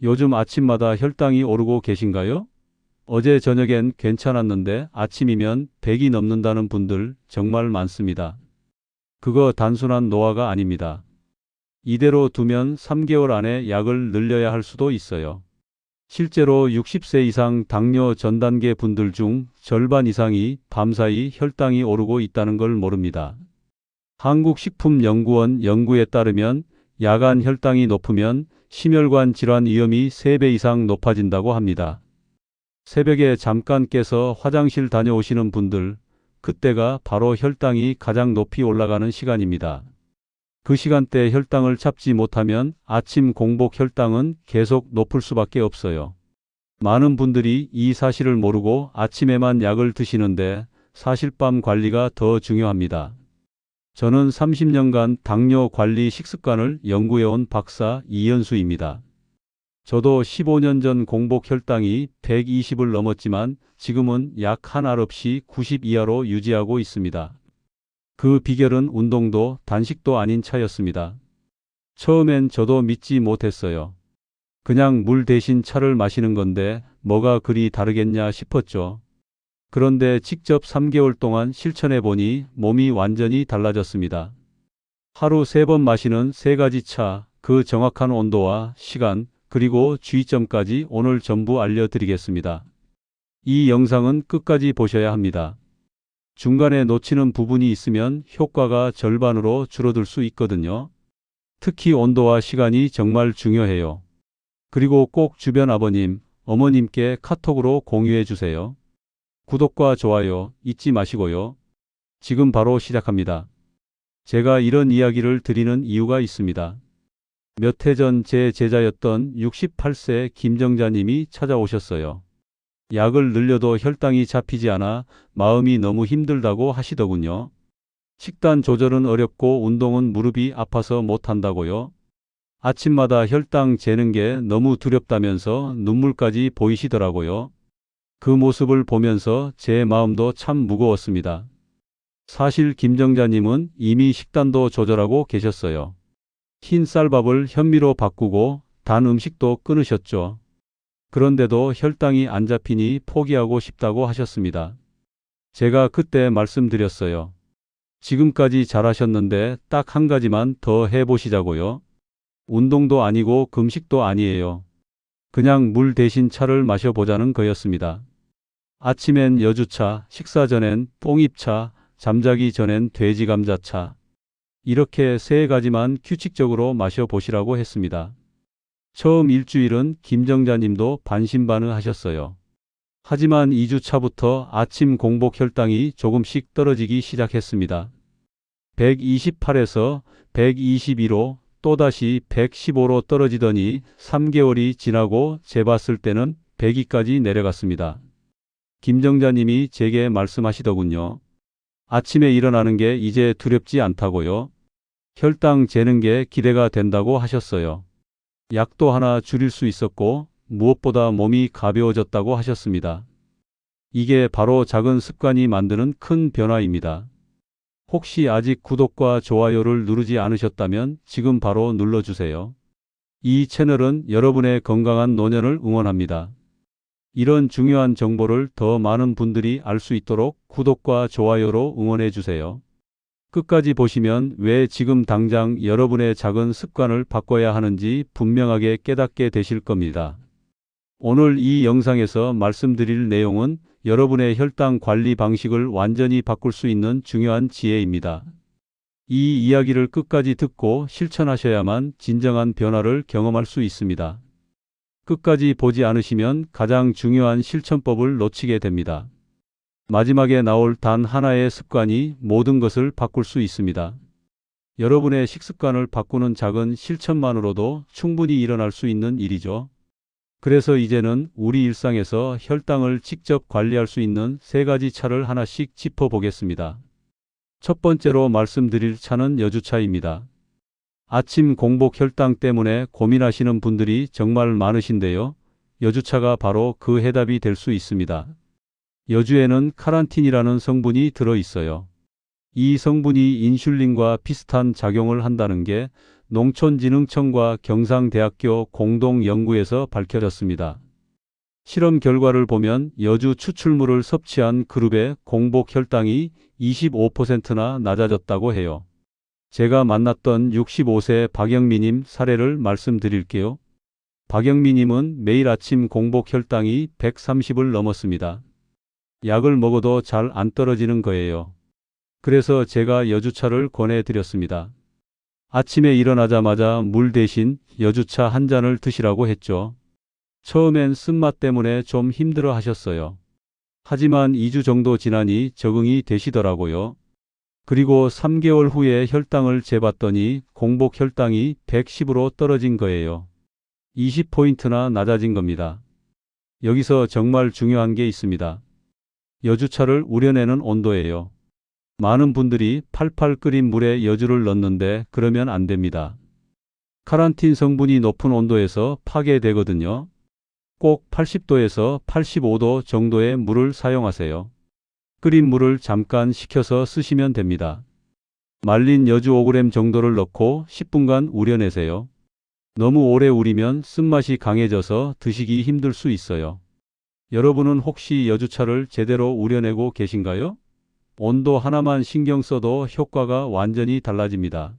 요즘 아침마다 혈당이 오르고 계신가요? 어제 저녁엔 괜찮았는데 아침이면 100이 넘는다는 분들 정말 많습니다. 그거 단순한 노화가 아닙니다. 이대로 두면 3개월 안에 약을 늘려야 할 수도 있어요. 실제로 60세 이상 당뇨 전 단계 분들 중 절반 이상이 밤사이 혈당이 오르고 있다는 걸 모릅니다. 한국식품연구원 연구에 따르면 야간 혈당이 높으면 심혈관 질환 위험이 3배 이상 높아진다고 합니다. 새벽에 잠깐 깨서 화장실 다녀오시는 분들, 그때가 바로 혈당이 가장 높이 올라가는 시간입니다. 그 시간대 혈당을 잡지 못하면 아침 공복 혈당은 계속 높을 수밖에 없어요. 많은 분들이 이 사실을 모르고 아침에만 약을 드시는데 사실 밤 관리가 더 중요합니다. 저는 30년간 당뇨 관리 식습관을 연구해온 박사 이현수입니다. 저도 15년 전 공복 혈당이 120을 넘었지만 지금은 약 한 알 없이 90 이하로 유지하고 있습니다. 그 비결은 운동도 단식도 아닌 차였습니다. 처음엔 저도 믿지 못했어요. 그냥 물 대신 차를 마시는 건데 뭐가 그리 다르겠냐 싶었죠. 그런데 직접 3개월 동안 실천해 보니 몸이 완전히 달라졌습니다. 하루 3번 마시는 3가지 차, 그 정확한 온도와 시간, 그리고 주의점까지 오늘 전부 알려드리겠습니다. 이 영상은 끝까지 보셔야 합니다. 중간에 놓치는 부분이 있으면 효과가 절반으로 줄어들 수 있거든요. 특히 온도와 시간이 정말 중요해요. 그리고 꼭 주변 아버님, 어머님께 카톡으로 공유해 주세요. 구독과 좋아요 잊지 마시고요. 지금 바로 시작합니다. 제가 이런 이야기를 드리는 이유가 있습니다. 몇 해 전 제 제자였던 68세 김정자님이 찾아오셨어요. 약을 늘려도 혈당이 잡히지 않아 마음이 너무 힘들다고 하시더군요. 식단 조절은 어렵고 운동은 무릎이 아파서 못한다고요. 아침마다 혈당 재는 게 너무 두렵다면서 눈물까지 보이시더라고요. 그 모습을 보면서 제 마음도 참 무거웠습니다. 사실 김정자님은 이미 식단도 조절하고 계셨어요. 흰 쌀밥을 현미로 바꾸고 단 음식도 끊으셨죠. 그런데도 혈당이 안 잡히니 포기하고 싶다고 하셨습니다. 제가 그때 말씀드렸어요. 지금까지 잘하셨는데 딱 한 가지만 더 해보시자고요. 운동도 아니고 금식도 아니에요. 그냥 물 대신 차를 마셔보자는 거였습니다. 아침엔 여주차, 식사 전엔 뽕잎차, 잠자기 전엔 돼지감자차. 이렇게 3가지만 규칙적으로 마셔보시라고 했습니다. 처음 일주일은 김정자님도 반신반의하셨어요. 하지만 2주 차부터 아침 공복 혈당이 조금씩 떨어지기 시작했습니다. 128에서 122로 또다시 115로 떨어지더니 3개월이 지나고 재봤을 때는 102까지 내려갔습니다. 김정자님이 제게 말씀하시더군요. 아침에 일어나는 게 이제 두렵지 않다고요. 혈당 재는 게 기대가 된다고 하셨어요. 약도 하나 줄일 수 있었고 무엇보다 몸이 가벼워졌다고 하셨습니다. 이게 바로 작은 습관이 만드는 큰 변화입니다. 혹시 아직 구독과 좋아요를 누르지 않으셨다면 지금 바로 눌러주세요. 이 채널은 여러분의 건강한 노년을 응원합니다. 이런 중요한 정보를 더 많은 분들이 알 수 있도록 구독과 좋아요로 응원해 주세요. 끝까지 보시면 왜 지금 당장 여러분의 작은 습관을 바꿔야 하는지 분명하게 깨닫게 되실 겁니다. 오늘 이 영상에서 말씀드릴 내용은 여러분의 혈당 관리 방식을 완전히 바꿀 수 있는 중요한 지혜입니다. 이 이야기를 끝까지 듣고 실천하셔야만 진정한 변화를 경험할 수 있습니다. 끝까지 보지 않으시면 가장 중요한 실천법을 놓치게 됩니다. 마지막에 나올 단 하나의 습관이 모든 것을 바꿀 수 있습니다. 여러분의 식습관을 바꾸는 작은 실천만으로도 충분히 일어날 수 있는 일이죠. 그래서 이제는 우리 일상에서 혈당을 직접 관리할 수 있는 3가지 차를 하나씩 짚어보겠습니다. 첫 번째로 말씀드릴 차는 여주차입니다. 아침 공복 혈당 때문에 고민하시는 분들이 정말 많으신데요. 여주차가 바로 그 해답이 될 수 있습니다. 여주에는 카란틴이라는 성분이 들어 있어요. 이 성분이 인슐린과 비슷한 작용을 한다는 게 농촌진흥청과 경상대학교 공동연구에서 밝혀졌습니다. 실험 결과를 보면 여주 추출물을 섭취한 그룹의 공복 혈당이 25%나 낮아졌다고 해요. 제가 만났던 65세 박영미님 사례를 말씀드릴게요. 박영미님은 매일 아침 공복 혈당이 130을 넘었습니다. 약을 먹어도 잘 안 떨어지는 거예요. 그래서 제가 여주차를 권해드렸습니다. 아침에 일어나자마자 물 대신 여주차 한 잔을 드시라고 했죠. 처음엔 쓴맛 때문에 좀 힘들어 하셨어요. 하지만 2주 정도 지나니 적응이 되시더라고요. 그리고 3개월 후에 혈당을 재봤더니 공복 혈당이 110으로 떨어진 거예요. 20포인트나 낮아진 겁니다. 여기서 정말 중요한 게 있습니다. 여주차를 우려내는 온도예요. 많은 분들이 팔팔 끓인 물에 여주를 넣는데 그러면 안 됩니다. 카란틴 성분이 높은 온도에서 파괴되거든요. 꼭 80도에서 85도 정도의 물을 사용하세요. 끓인 물을 잠깐 식혀서 쓰시면 됩니다. 말린 여주 5g 정도를 넣고 10분간 우려내세요. 너무 오래 우리면 쓴맛이 강해져서 드시기 힘들 수 있어요. 여러분은 혹시 여주차를 제대로 우려내고 계신가요? 온도 하나만 신경 써도 효과가 완전히 달라집니다.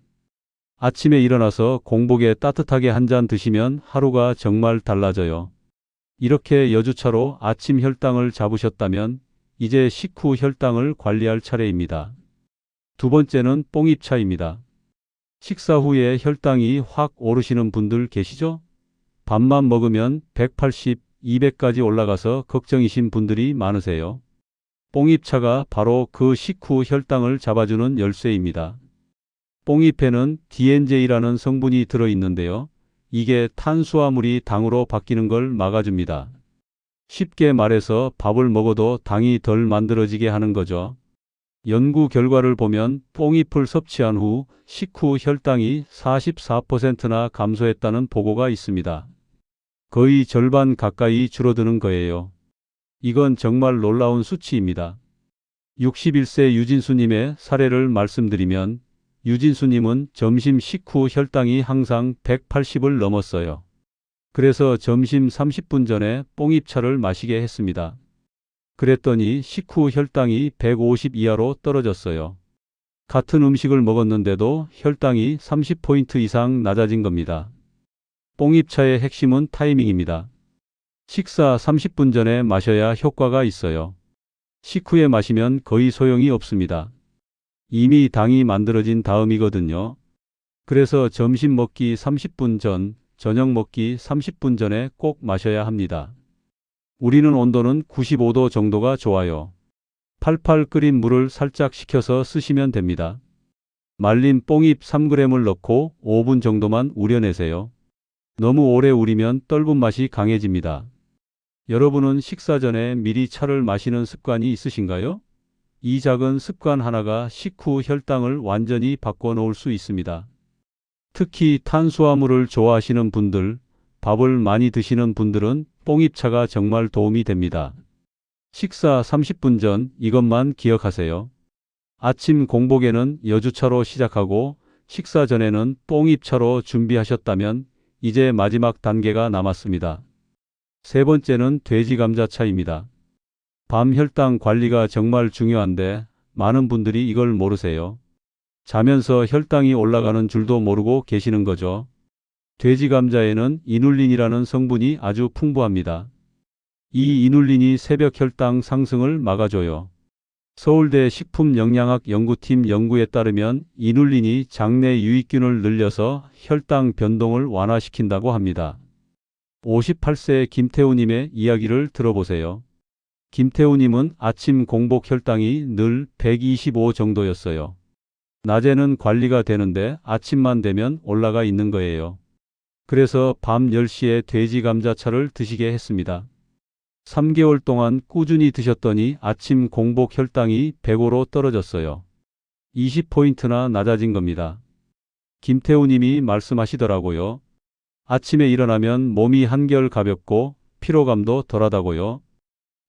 아침에 일어나서 공복에 따뜻하게 한 잔 드시면 하루가 정말 달라져요. 이렇게 여주차로 아침 혈당을 잡으셨다면 이제 식후 혈당을 관리할 차례입니다. 두 번째는 뽕잎차입니다. 식사 후에 혈당이 확 오르시는 분들 계시죠? 밥만 먹으면 180, 200까지 올라가서 걱정이신 분들이 많으세요. 뽕잎차가 바로 그 식후 혈당을 잡아주는 열쇠입니다. 뽕잎에는 DNJ라는 성분이 들어있는데요. 이게 탄수화물이 당으로 바뀌는 걸 막아줍니다. 쉽게 말해서 밥을 먹어도 당이 덜 만들어지게 하는 거죠. 연구 결과를 보면 뽕잎을 섭취한 후 식후 혈당이 44%나 감소했다는 보고가 있습니다. 거의 절반 가까이 줄어드는 거예요. 이건 정말 놀라운 수치입니다. 61세 유진수님의 사례를 말씀드리면 유진수님은 점심 식후 혈당이 항상 180을 넘었어요. 그래서 점심 30분 전에 뽕잎차를 마시게 했습니다. 그랬더니 식후 혈당이 150 이하로 떨어졌어요. 같은 음식을 먹었는데도 혈당이 30포인트 이상 낮아진 겁니다. 뽕잎차의 핵심은 타이밍입니다. 식사 30분 전에 마셔야 효과가 있어요. 식후에 마시면 거의 소용이 없습니다. 이미 당이 만들어진 다음이거든요. 그래서 점심 먹기 30분 전, 저녁 먹기 30분 전에 꼭 마셔야 합니다. 우리는 온도는 95도 정도가 좋아요. 팔팔 끓인 물을 살짝 식혀서 쓰시면 됩니다. 말린 뽕잎 3g을 넣고 5분 정도만 우려내세요. 너무 오래 우리면 떫은 맛이 강해집니다. 여러분은 식사 전에 미리 차를 마시는 습관이 있으신가요? 이 작은 습관 하나가 식후 혈당을 완전히 바꿔놓을 수 있습니다. 특히 탄수화물을 좋아하시는 분들, 밥을 많이 드시는 분들은 뽕잎차가 정말 도움이 됩니다. 식사 30분 전 이것만 기억하세요. 아침 공복에는 여주차로 시작하고 식사 전에는 뽕잎차로 준비하셨다면 이제 마지막 단계가 남았습니다. 세 번째는 돼지감자차입니다. 밤 혈당 관리가 정말 중요한데 많은 분들이 이걸 모르세요. 자면서 혈당이 올라가는 줄도 모르고 계시는 거죠. 돼지감자에는 이눌린이라는 성분이 아주 풍부합니다. 이 이눌린이 새벽 혈당 상승을 막아줘요. 서울대 식품영양학 연구팀 연구에 따르면 이눌린이 장내 유익균을 늘려서 혈당 변동을 완화시킨다고 합니다. 58세 김태우님의 이야기를 들어보세요. 김태우님은 아침 공복 혈당이 늘 125 정도였어요. 낮에는 관리가 되는데 아침만 되면 올라가 있는 거예요. 그래서 밤 10시에 돼지 감자차를 드시게 했습니다. 3개월 동안 꾸준히 드셨더니 아침 공복 혈당이 105로 떨어졌어요. 20포인트나 낮아진 겁니다. 김태우님이 말씀하시더라고요. 아침에 일어나면 몸이 한결 가볍고 피로감도 덜하다고요.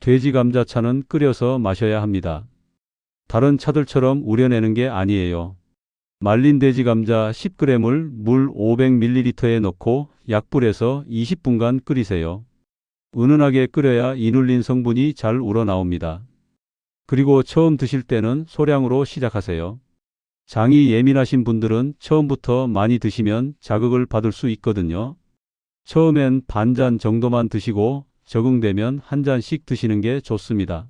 돼지 감자차는 끓여서 마셔야 합니다. 다른 차들처럼 우려내는 게 아니에요. 말린 돼지 감자 10g을 물 500ml에 넣고 약불에서 20분간 끓이세요. 은은하게 끓여야 이눌린 성분이 잘 우러나옵니다. 그리고 처음 드실 때는 소량으로 시작하세요. 장이 예민하신 분들은 처음부터 많이 드시면 자극을 받을 수 있거든요. 처음엔 반잔 정도만 드시고 적응되면 한 잔씩 드시는 게 좋습니다.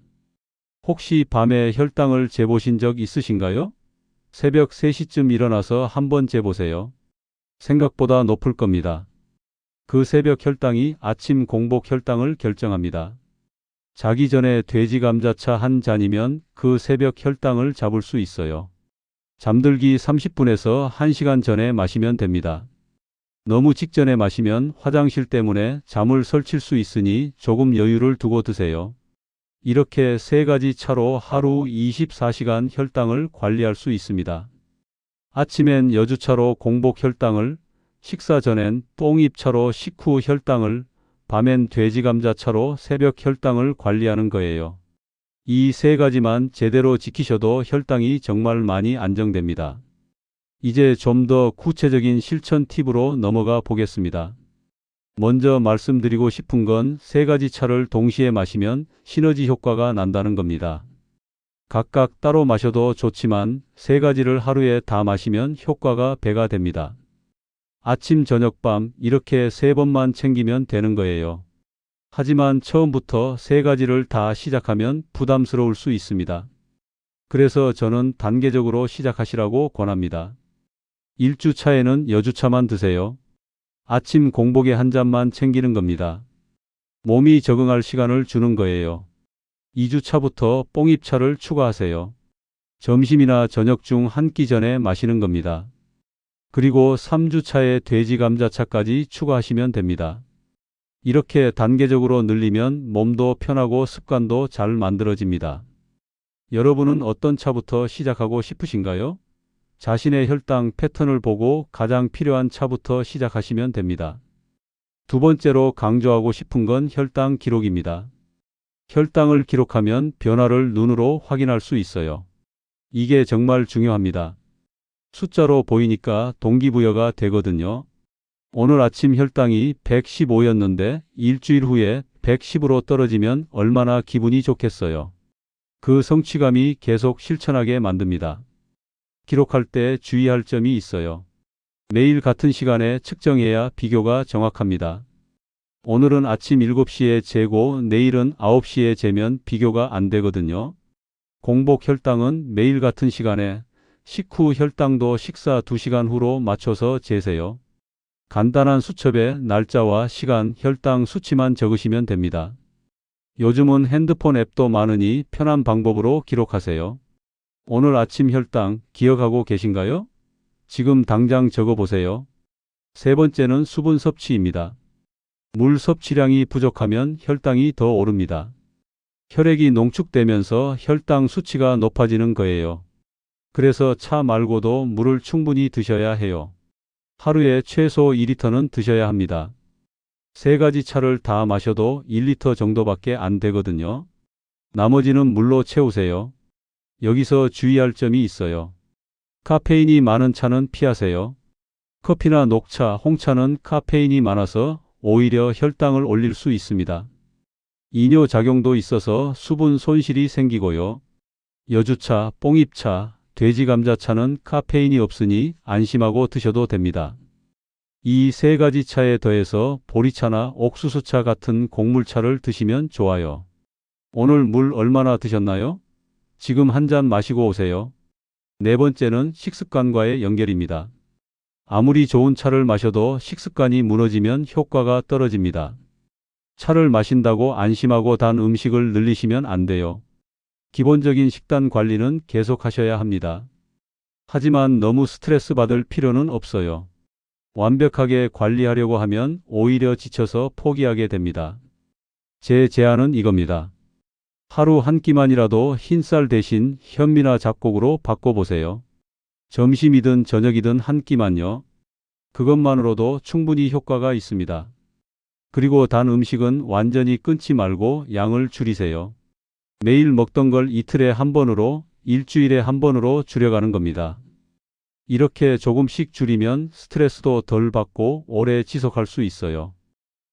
혹시 밤에 혈당을 재보신 적 있으신가요? 새벽 3시쯤 일어나서 한번 재보세요. 생각보다 높을 겁니다. 그 새벽 혈당이 아침 공복 혈당을 결정합니다. 자기 전에 돼지 감자차 한 잔이면 그 새벽 혈당을 잡을 수 있어요. 잠들기 30분에서 1시간 전에 마시면 됩니다. 너무 직전에 마시면 화장실 때문에 잠을 설칠 수 있으니 조금 여유를 두고 드세요. 이렇게 세 가지 차로 하루 24시간 혈당을 관리할 수 있습니다. 아침엔 여주차로 공복 혈당을, 식사 전엔 뽕잎차로 식후 혈당을, 밤엔 돼지감자차로 새벽 혈당을 관리하는 거예요. 이 세 가지만 제대로 지키셔도 혈당이 정말 많이 안정됩니다. 이제 좀 더 구체적인 실천 팁으로 넘어가 보겠습니다. 먼저 말씀드리고 싶은 건 세 가지 차를 동시에 마시면 시너지 효과가 난다는 겁니다. 각각 따로 마셔도 좋지만 세 가지를 하루에 다 마시면 효과가 배가 됩니다. 아침, 저녁, 밤 이렇게 세 번만 챙기면 되는 거예요. 하지만 처음부터 세 가지를 다 시작하면 부담스러울 수 있습니다. 그래서 저는 단계적으로 시작하시라고 권합니다. 1주차에는 여주차만 드세요. 아침 공복에 한 잔만 챙기는 겁니다. 몸이 적응할 시간을 주는 거예요. 2주차부터 뽕잎차를 추가하세요. 점심이나 저녁 중 한 끼 전에 마시는 겁니다. 그리고 3주차에 돼지 감자차까지 추가하시면 됩니다. 이렇게 단계적으로 늘리면 몸도 편하고 습관도 잘 만들어집니다. 여러분은 어떤 차부터 시작하고 싶으신가요? 자신의 혈당 패턴을 보고 가장 필요한 차부터 시작하시면 됩니다. 두 번째로 강조하고 싶은 건 혈당 기록입니다. 혈당을 기록하면 변화를 눈으로 확인할 수 있어요. 이게 정말 중요합니다. 숫자로 보이니까 동기부여가 되거든요. 오늘 아침 혈당이 115였는데 일주일 후에 110으로 떨어지면 얼마나 기분이 좋겠어요. 그 성취감이 계속 실천하게 만듭니다. 기록할 때 주의할 점이 있어요. 매일 같은 시간에 측정해야 비교가 정확합니다. 오늘은 아침 7시에 재고 내일은 9시에 재면 비교가 안 되거든요. 공복 혈당은 매일 같은 시간에, 식후 혈당도 식사 2시간 후로 맞춰서 재세요. 간단한 수첩에 날짜와 시간, 혈당 수치만 적으시면 됩니다. 요즘은 핸드폰 앱도 많으니 편한 방법으로 기록하세요. 오늘 아침 혈당 기억하고 계신가요? 지금 당장 적어보세요. 세 번째는 수분 섭취입니다. 물 섭취량이 부족하면 혈당이 더 오릅니다. 혈액이 농축되면서 혈당 수치가 높아지는 거예요. 그래서 차 말고도 물을 충분히 드셔야 해요. 하루에 최소 2리터는 드셔야 합니다. 세 가지 차를 다 마셔도 1리터 정도밖에 안 되거든요. 나머지는 물로 채우세요. 여기서 주의할 점이 있어요. 카페인이 많은 차는 피하세요. 커피나 녹차, 홍차는 카페인이 많아서 오히려 혈당을 올릴 수 있습니다. 이뇨작용도 있어서 수분 손실이 생기고요. 여주차, 뽕잎차, 돼지감자차는 카페인이 없으니 안심하고 드셔도 됩니다. 이 세 가지 차에 더해서 보리차나 옥수수차 같은 곡물차를 드시면 좋아요. 오늘 물 얼마나 드셨나요? 지금 한 잔 마시고 오세요. 네 번째는 식습관과의 연결입니다. 아무리 좋은 차를 마셔도 식습관이 무너지면 효과가 떨어집니다. 차를 마신다고 안심하고 단 음식을 늘리시면 안 돼요. 기본적인 식단 관리는 계속 하셔야 합니다. 하지만 너무 스트레스 받을 필요는 없어요. 완벽하게 관리하려고 하면 오히려 지쳐서 포기하게 됩니다. 제 제안은 이겁니다. 하루 한 끼만이라도 흰쌀 대신 현미나 잡곡으로 바꿔보세요. 점심이든 저녁이든 한 끼만요. 그것만으로도 충분히 효과가 있습니다. 그리고 단 음식은 완전히 끊지 말고 양을 줄이세요. 매일 먹던 걸 이틀에 한 번으로, 일주일에 한 번으로 줄여가는 겁니다. 이렇게 조금씩 줄이면 스트레스도 덜 받고 오래 지속할 수 있어요.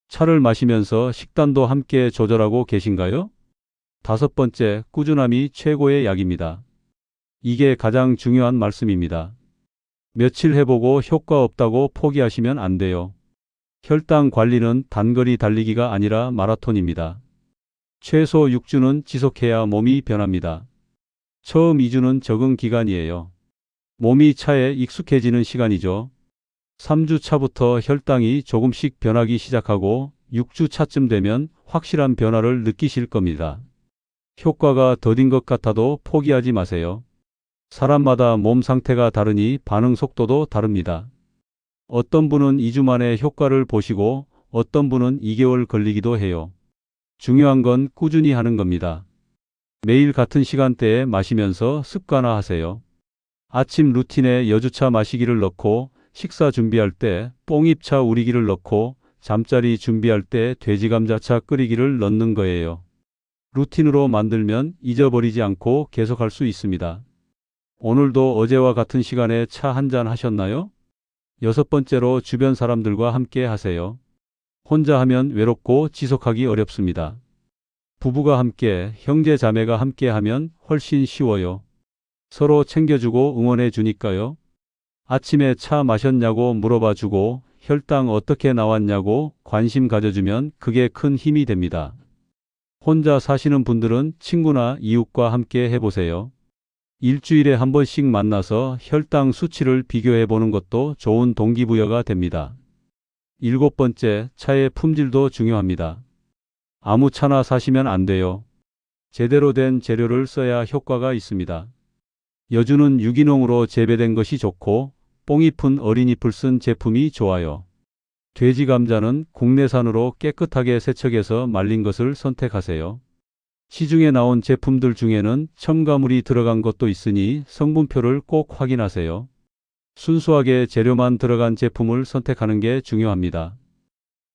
차를 마시면서 식단도 함께 조절하고 계신가요? 다섯 번째, 꾸준함이 최고의 약입니다. 이게 가장 중요한 말씀입니다. 며칠 해보고 효과 없다고 포기하시면 안 돼요. 혈당 관리는 단거리 달리기가 아니라 마라톤입니다. 최소 6주는 지속해야 몸이 변합니다. 처음 2주는 적응 기간이에요. 몸이 차에 익숙해지는 시간이죠. 3주 차부터 혈당이 조금씩 변하기 시작하고 6주 차쯤 되면 확실한 변화를 느끼실 겁니다. 효과가 더딘 것 같아도 포기하지 마세요. 사람마다 몸 상태가 다르니 반응 속도도 다릅니다. 어떤 분은 2주 만에 효과를 보시고 어떤 분은 2개월 걸리기도 해요. 중요한 건 꾸준히 하는 겁니다. 매일 같은 시간대에 마시면서 습관화하세요. 아침 루틴에 여주차 마시기를 넣고 식사 준비할 때 뽕잎차 우리기를 넣고 잠자리 준비할 때 돼지감자차 끓이기를 넣는 거예요. 루틴으로 만들면 잊어버리지 않고 계속할 수 있습니다. 오늘도 어제와 같은 시간에 차 한잔 하셨나요? 여섯 번째로 주변 사람들과 함께 하세요. 혼자 하면 외롭고 지속하기 어렵습니다. 부부가 함께, 형제 자매가 함께 하면 훨씬 쉬워요. 서로 챙겨주고 응원해 주니까요. 아침에 차 마셨냐고 물어봐 주고 혈당 어떻게 나왔냐고 관심 가져주면 그게 큰 힘이 됩니다. 혼자 사시는 분들은 친구나 이웃과 함께 해보세요. 일주일에 한 번씩 만나서 혈당 수치를 비교해 보는 것도 좋은 동기부여가 됩니다. 일곱 번째, 차의 품질도 중요합니다. 아무 차나 사시면 안 돼요. 제대로 된 재료를 써야 효과가 있습니다. 여주는 유기농으로 재배된 것이 좋고 뽕잎은 어린잎을 쓴 제품이 좋아요. 돼지 감자는 국내산으로 깨끗하게 세척해서 말린 것을 선택하세요. 시중에 나온 제품들 중에는 첨가물이 들어간 것도 있으니 성분표를 꼭 확인하세요. 순수하게 재료만 들어간 제품을 선택하는 게 중요합니다.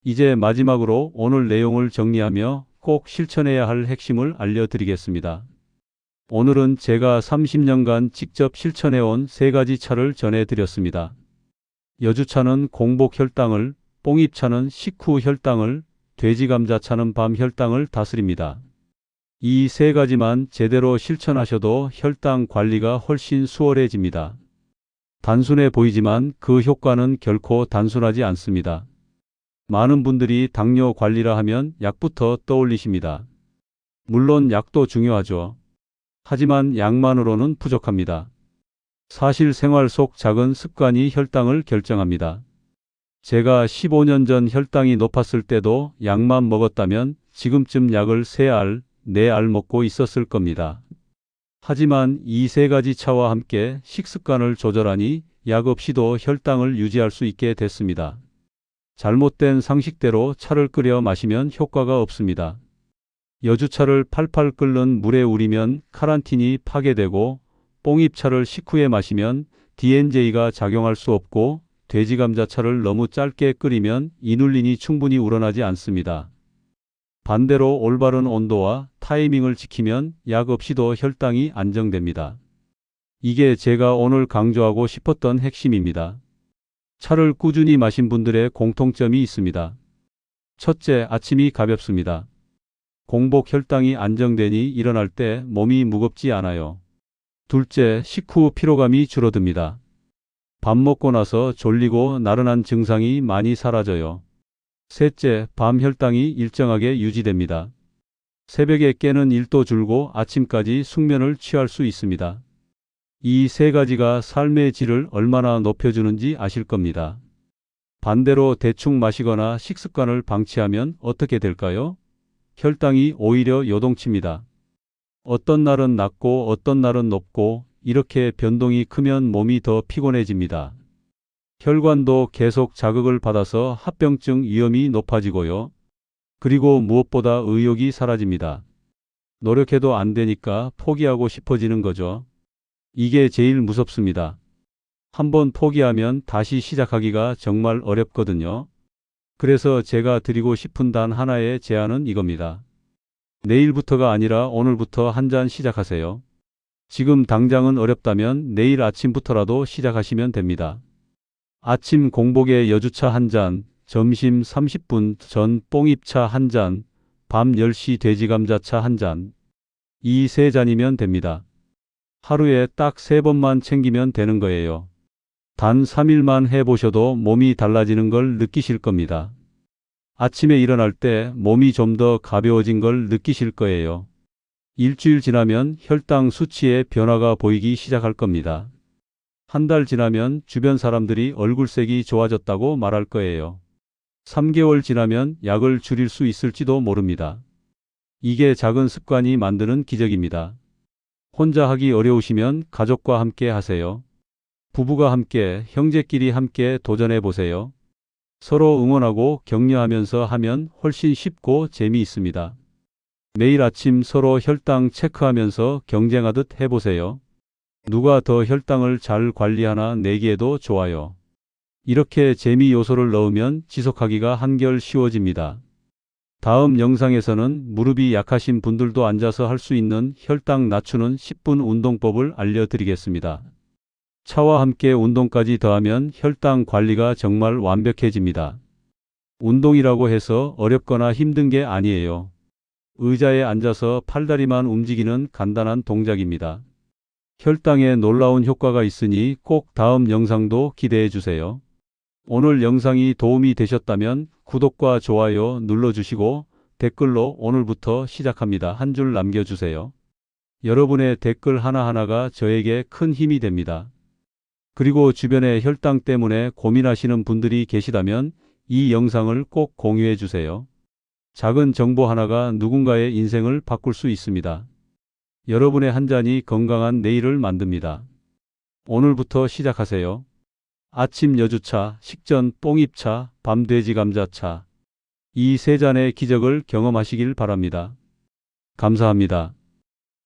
이제 마지막으로 오늘 내용을 정리하며 꼭 실천해야 할 핵심을 알려드리겠습니다. 오늘은 제가 30년간 직접 실천해온 세 가지 차를 전해드렸습니다. 여주차는 공복 혈당을, 뽕잎차는 식후 혈당을, 돼지감자차는 밤 혈당을 다스립니다. 이 세 가지만 제대로 실천하셔도 혈당 관리가 훨씬 수월해집니다. 단순해 보이지만 그 효과는 결코 단순하지 않습니다. 많은 분들이 당뇨 관리라 하면 약부터 떠올리십니다. 물론 약도 중요하죠. 하지만 약만으로는 부족합니다. 사실 생활 속 작은 습관이 혈당을 결정합니다. 제가 15년 전 혈당이 높았을 때도 약만 먹었다면 지금쯤 약을 3알, 4알 먹고 있었을 겁니다. 하지만 이 세 가지 차와 함께 식습관을 조절하니 약 없이도 혈당을 유지할 수 있게 됐습니다. 잘못된 상식대로 차를 끓여 마시면 효과가 없습니다. 여주차를 팔팔 끓는 물에 우리면 카란틴이 파괴되고 뽕잎차를 식후에 마시면 DNJ가 작용할 수 없고 돼지감자차를 너무 짧게 끓이면 이눌린이 충분히 우러나지 않습니다. 반대로 올바른 온도와 타이밍을 지키면 약 없이도 혈당이 안정됩니다. 이게 제가 오늘 강조하고 싶었던 핵심입니다. 차를 꾸준히 마신 분들의 공통점이 있습니다. 첫째, 아침이 가볍습니다. 공복 혈당이 안정되니 일어날 때 몸이 무겁지 않아요. 둘째, 식후 피로감이 줄어듭니다. 밥 먹고 나서 졸리고 나른한 증상이 많이 사라져요. 셋째, 밤 혈당이 일정하게 유지됩니다. 새벽에 깨는 일도 줄고 아침까지 숙면을 취할 수 있습니다. 이 세 가지가 삶의 질을 얼마나 높여주는지 아실 겁니다. 반대로 대충 마시거나 식습관을 방치하면 어떻게 될까요? 혈당이 오히려 요동칩니다. 어떤 날은 낮고 어떤 날은 높고 이렇게 변동이 크면 몸이 더 피곤해집니다. 혈관도 계속 자극을 받아서 합병증 위험이 높아지고요. 그리고 무엇보다 의욕이 사라집니다. 노력해도 안 되니까 포기하고 싶어지는 거죠. 이게 제일 무섭습니다. 한번 포기하면 다시 시작하기가 정말 어렵거든요. 그래서 제가 드리고 싶은 단 하나의 제안은 이겁니다. 내일부터가 아니라 오늘부터 한 잔 시작하세요. 지금 당장은 어렵다면 내일 아침부터라도 시작하시면 됩니다. 아침 공복에 여주차 한 잔, 점심 30분 전 뽕잎차 한 잔, 밤 10시 돼지감자차 한 잔. 이 세 잔이면 됩니다. 하루에 딱 3번만 챙기면 되는 거예요. 단 3일만 해보셔도 몸이 달라지는 걸 느끼실 겁니다. 아침에 일어날 때 몸이 좀 더 가벼워진 걸 느끼실 거예요. 일주일 지나면 혈당 수치에 변화가 보이기 시작할 겁니다. 한 달 지나면 주변 사람들이 얼굴색이 좋아졌다고 말할 거예요. 3개월 지나면 약을 줄일 수 있을지도 모릅니다. 이게 작은 습관이 만드는 기적입니다. 혼자 하기 어려우시면 가족과 함께 하세요. 부부가 함께, 형제끼리 함께 도전해 보세요. 서로 응원하고 격려하면서 하면 훨씬 쉽고 재미있습니다. 매일 아침 서로 혈당 체크하면서 경쟁하듯 해보세요. 누가 더 혈당을 잘 관리하나 내기에도 좋아요. 이렇게 재미 요소를 넣으면 지속하기가 한결 쉬워집니다. 다음 영상에서는 무릎이 약하신 분들도 앉아서 할 수 있는 혈당 낮추는 10분 운동법을 알려드리겠습니다. 차와 함께 운동까지 더하면 혈당 관리가 정말 완벽해집니다. 운동이라고 해서 어렵거나 힘든 게 아니에요. 의자에 앉아서 팔다리만 움직이는 간단한 동작입니다. 혈당에 놀라운 효과가 있으니 꼭 다음 영상도 기대해 주세요. 오늘 영상이 도움이 되셨다면 구독과 좋아요 눌러주시고 댓글로 오늘부터 시작합니다. 한 줄 남겨주세요. 여러분의 댓글 하나하나가 저에게 큰 힘이 됩니다. 그리고 주변에 혈당 때문에 고민하시는 분들이 계시다면 이 영상을 꼭 공유해 주세요. 작은 정보 하나가 누군가의 인생을 바꿀 수 있습니다. 여러분의 한 잔이 건강한 내일을 만듭니다. 오늘부터 시작하세요. 아침 여주차, 식전 뽕잎차, 밤 돼지감자차. 이 세 잔의 기적을 경험하시길 바랍니다. 감사합니다.